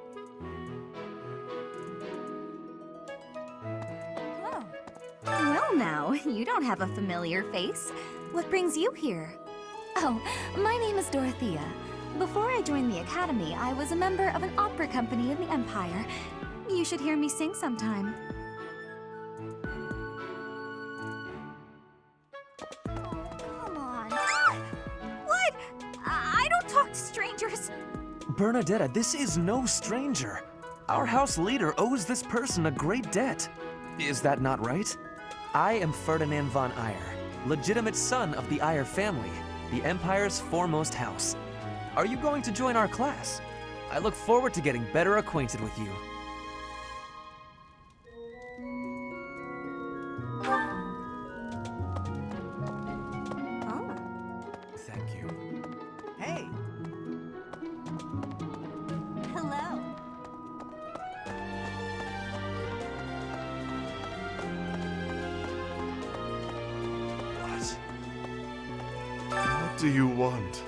Well now, you don't have a familiar face. What brings you here? Oh, my name is Dorothea. Before I joined the Academy, I was a member of an opera company in the Empire. You should hear me sing sometime. Come on. What? I don't talk to strangers. Bernadetta, this is no stranger. Our house leader owes this person a great debt. Is that not right? I am Ferdinand von Eyre, legitimate son of the Eyre family, the Empire's foremost house. Are you going to join our class? I look forward to getting better acquainted with you. Thank you. Hey! Hello. What do you want?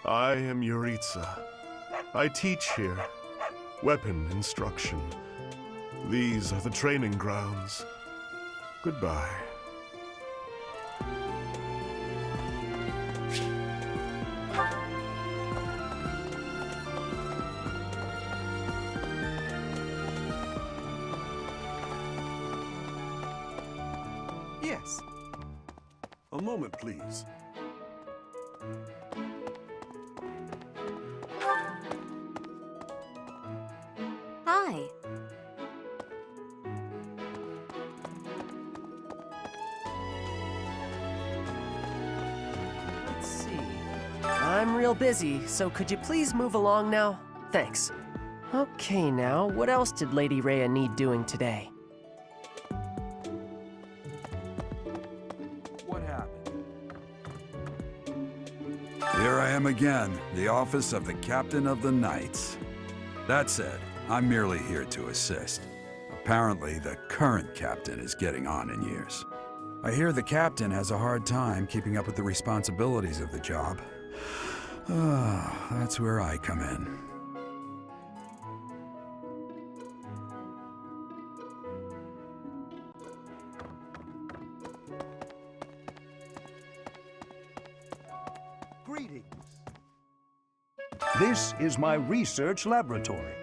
I am Yuritsa. I teach here. Weapon instruction. These are the training grounds. Goodbye. Yes. A moment, please. Hi. Let's see. I'm real busy, so could you please move along now? Thanks. Okay, now, what else did Lady Rhea need doing today? What happened? Here I am again, the office of the Captain of the Knights. That said, I'm merely here to assist. Apparently, the current captain is getting on in years. I hear the captain has a hard time keeping up with the responsibilities of the job. That's where I come in. Greetings. This is my research laboratory.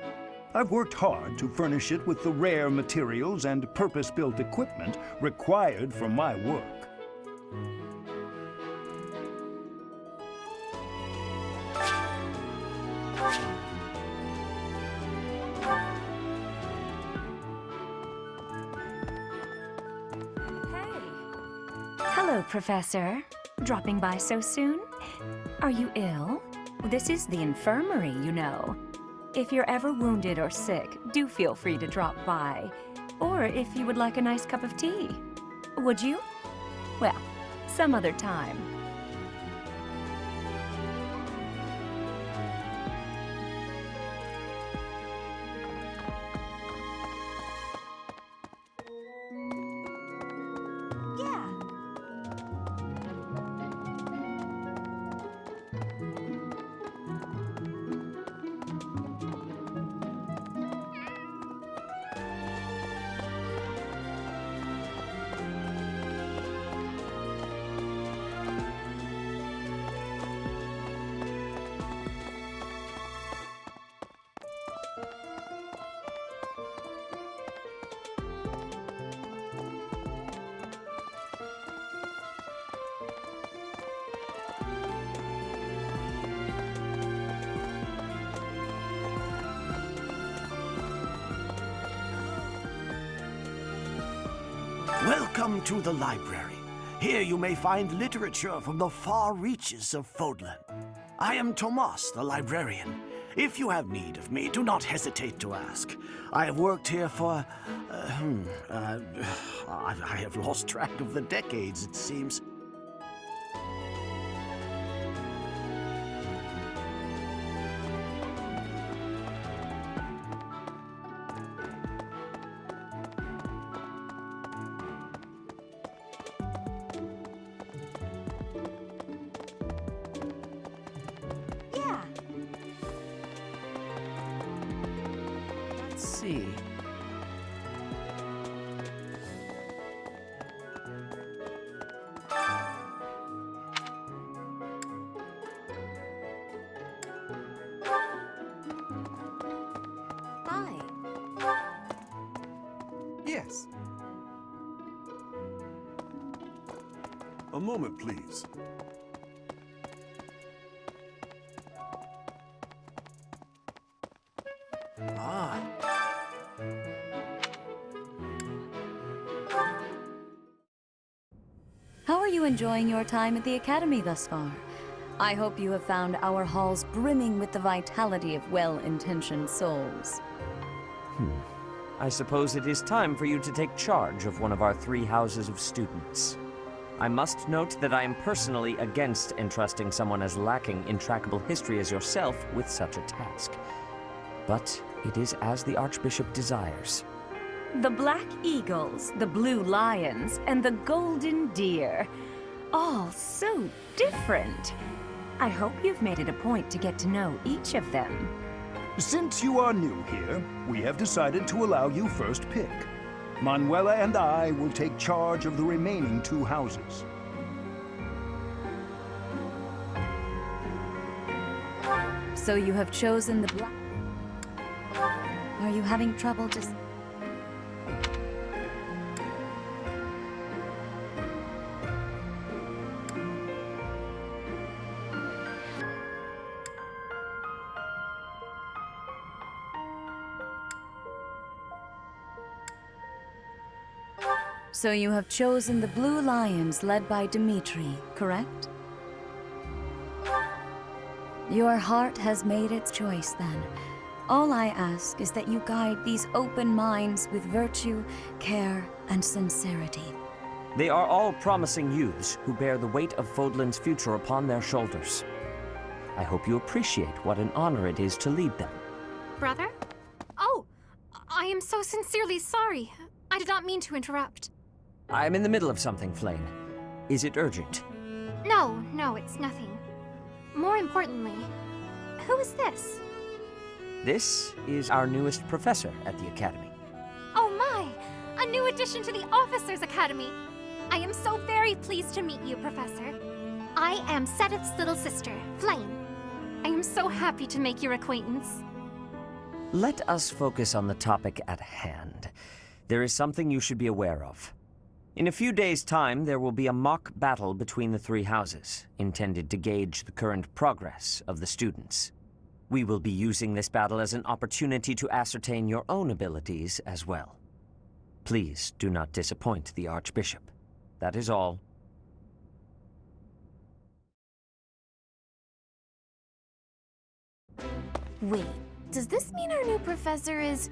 I've worked hard to furnish it with the rare materials and purpose-built equipment required for my work. Hello, Professor. Dropping by so soon? Are you ill? This is the infirmary, you know. If you're ever wounded or sick, do feel free to drop by. Or if you would like a nice cup of tea. Would you? Well, some other time. Welcome to the library. Here you may find literature from the far reaches of Fodlan. I am Tomas, the librarian. If you have need of me, do not hesitate to ask. I have worked here for... I have lost track of the decades, it seems. Let's see. Hi. Yes. A moment, please. Ah. How are you enjoying your time at the Academy thus far? I hope you have found our halls brimming with the vitality of well-intentioned souls. I suppose it is time for you to take charge of one of our 3 houses of students. I must note that I am personally against entrusting someone as lacking in trackable history as yourself with such a task. But it is as the Archbishop desires. The Black Eagles, the Blue Lions, and the Golden Deer. All so different. I hope you've made it a point to get to know each of them. Since you are new here, we have decided to allow you first pick. Manuela and I will take charge of the remaining 2 houses. So you have chosen the black... Are you having trouble just... So you have chosen the Blue Lions led by Dimitri, correct? Your heart has made its choice then. All I ask is that you guide these open minds with virtue, care, and sincerity. They are all promising youths who bear the weight of Fodlan's future upon their shoulders. I hope you appreciate what an honor it is to lead them. Brother? Oh, I am so sincerely sorry. I did not mean to interrupt. I'm in the middle of something, Flame. Is it urgent? No, it's nothing. More importantly, who is this? This is our newest professor at the Academy. Oh my! A new addition to the Officers' Academy! I am so very pleased to meet you, Professor. I am Sedith's little sister, Flame. I am so happy to make your acquaintance. Let us focus on the topic at hand. There is something you should be aware of. In a few days' time, there will be a mock battle between the 3 houses, intended to gauge the current progress of the students. We will be using this battle as an opportunity to ascertain your own abilities as well. Please do not disappoint the Archbishop. That is all. Wait, does this mean our new professor is...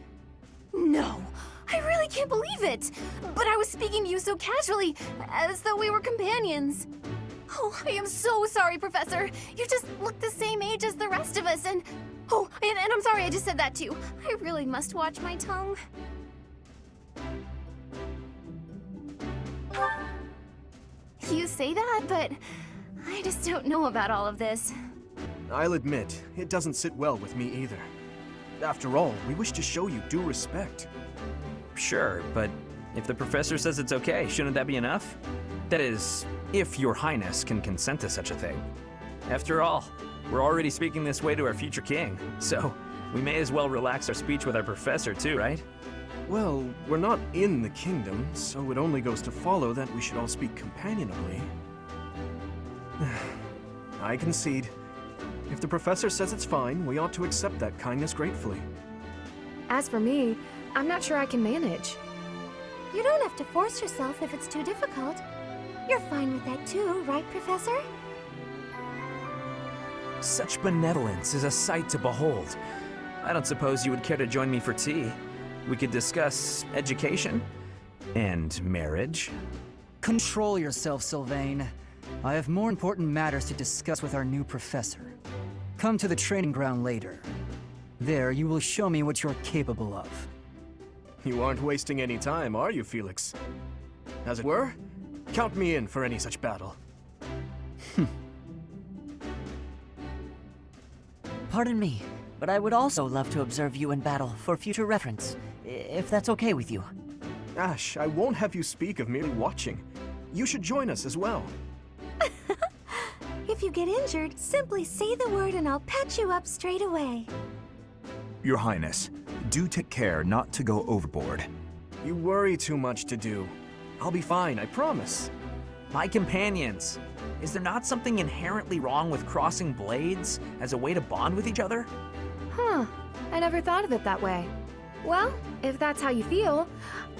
No! I really can't believe it! But I was speaking to you so casually, as though we were companions. Oh, I am so sorry, Professor. You just look the same age as the rest of us, and... Oh, and I'm sorry I just said that too. I really must watch my tongue. You say that, but I just don't know about all of this. I'll admit, it doesn't sit well with me either. After all, we wish to show you due respect. Sure, but if the professor says it's okay, shouldn't that be enough? That is, if your highness can consent to such a thing. After all, we're already speaking this way to our future king, so we may as well relax our speech with our professor too, right? Well, we're not in the kingdom, so it only goes to follow that we should all speak companionably. I concede. If the professor says it's fine, we ought to accept that kindness gratefully. As for me, I'm not sure I can manage. You don't have to force yourself if it's too difficult. You're fine with that too, right, Professor? Such benevolence is a sight to behold. I don't suppose you would care to join me for tea. We could discuss education and marriage. Control yourself, Sylvain. I have more important matters to discuss with our new professor. Come to the training ground later. There, you will show me what you're capable of. You aren't wasting any time, are you, Felix? As it were, count me in for any such battle. Pardon me, but I would also love to observe you in battle for future reference, if that's okay with you. Ash, I won't have you speak of merely watching. You should join us as well. If you get injured, simply say the word and I'll patch you up straight away. Your Highness, do take care not to go overboard. You worry too much to do. I'll be fine, I promise. My companions, is there not something inherently wrong with crossing blades as a way to bond with each other? Huh, I never thought of it that way. Well, if that's how you feel,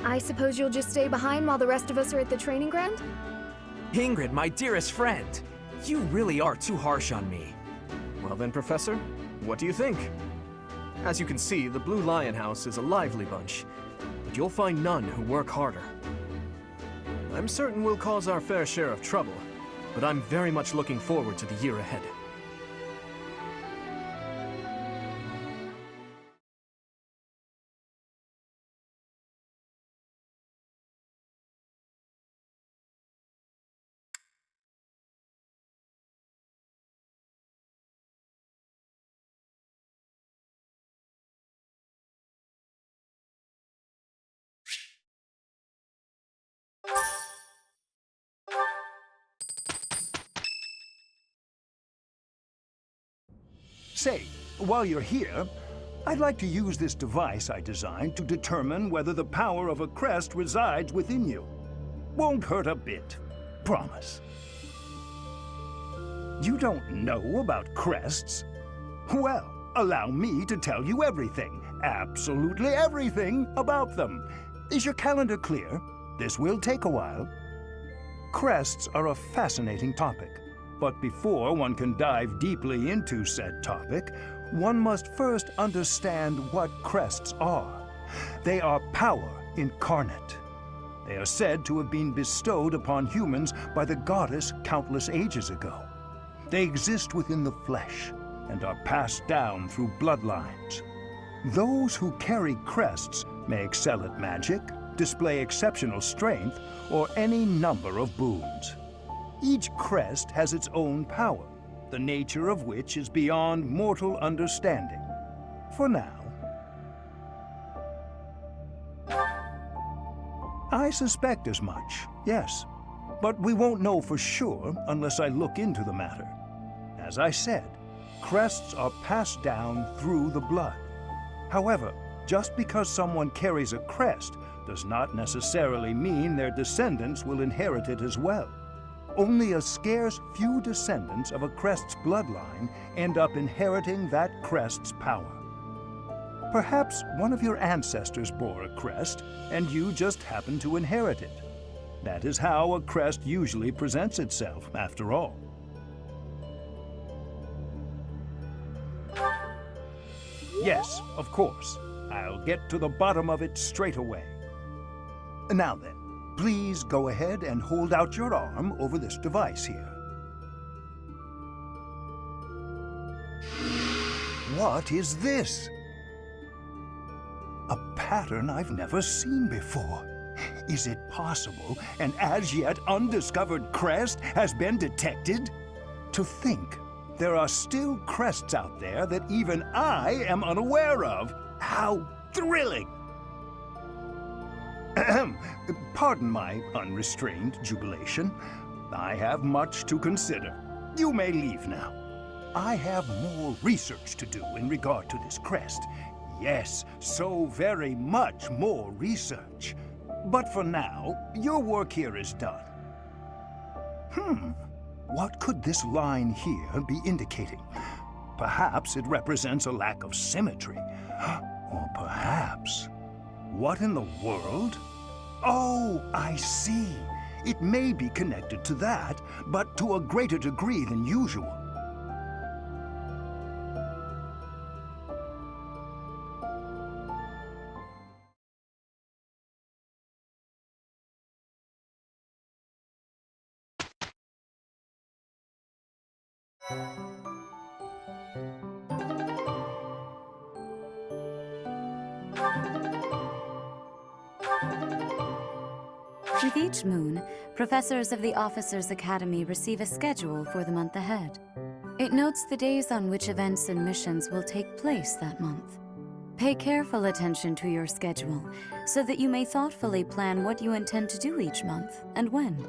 I suppose you'll just stay behind while the rest of us are at the training ground? Ingrid, my dearest friend, you really are too harsh on me. Well then, Professor, what do you think? As you can see, the Blue Lion House is a lively bunch, but you'll find none who work harder. I'm certain we'll cause our fair share of trouble, but I'm very much looking forward to the year ahead. Say, while you're here, I'd like to use this device I designed to determine whether the power of a crest resides within you. Won't hurt a bit. Promise. You don't know about crests? Well, allow me to tell you everything, absolutely everything about them. Is your calendar clear? This will take a while. Crests are a fascinating topic. But before one can dive deeply into said topic, one must first understand what crests are. They are power incarnate. They are said to have been bestowed upon humans by the goddess countless ages ago. They exist within the flesh and are passed down through bloodlines. Those who carry crests may excel at magic, display exceptional strength, or any number of boons. Each crest has its own power, the nature of which is beyond mortal understanding. For now. I suspect as much, yes. But we won't know for sure unless I look into the matter. As I said, crests are passed down through the blood. However, just because someone carries a crest does not necessarily mean their descendants will inherit it as well. Only a scarce few descendants of a crest's bloodline end up inheriting that crest's power. Perhaps one of your ancestors bore a crest, and you just happen to inherit it. That is how a crest usually presents itself, after all. Yes, of course. I'll get to the bottom of it straight away. Now then, please go ahead and hold out your arm over this device here. What is this? A pattern I've never seen before. Is it possible an as yet undiscovered crest has been detected? To think there are still crests out there that even I am unaware of. How thrilling! Ahem. Pardon my unrestrained jubilation. I have much to consider. You may leave now. I have more research to do in regard to this crest. Yes, so very much more research. But for now, your work here is done. What could this line here be indicating? Perhaps it represents a lack of symmetry. Or perhaps... What in the world? Oh, I see. It may be connected to that, but to a greater degree than usual. With each moon, professors of the Officers' Academy receive a schedule for the month ahead. It notes the days on which events and missions will take place that month. Pay careful attention to your schedule, so that you may thoughtfully plan what you intend to do each month and when.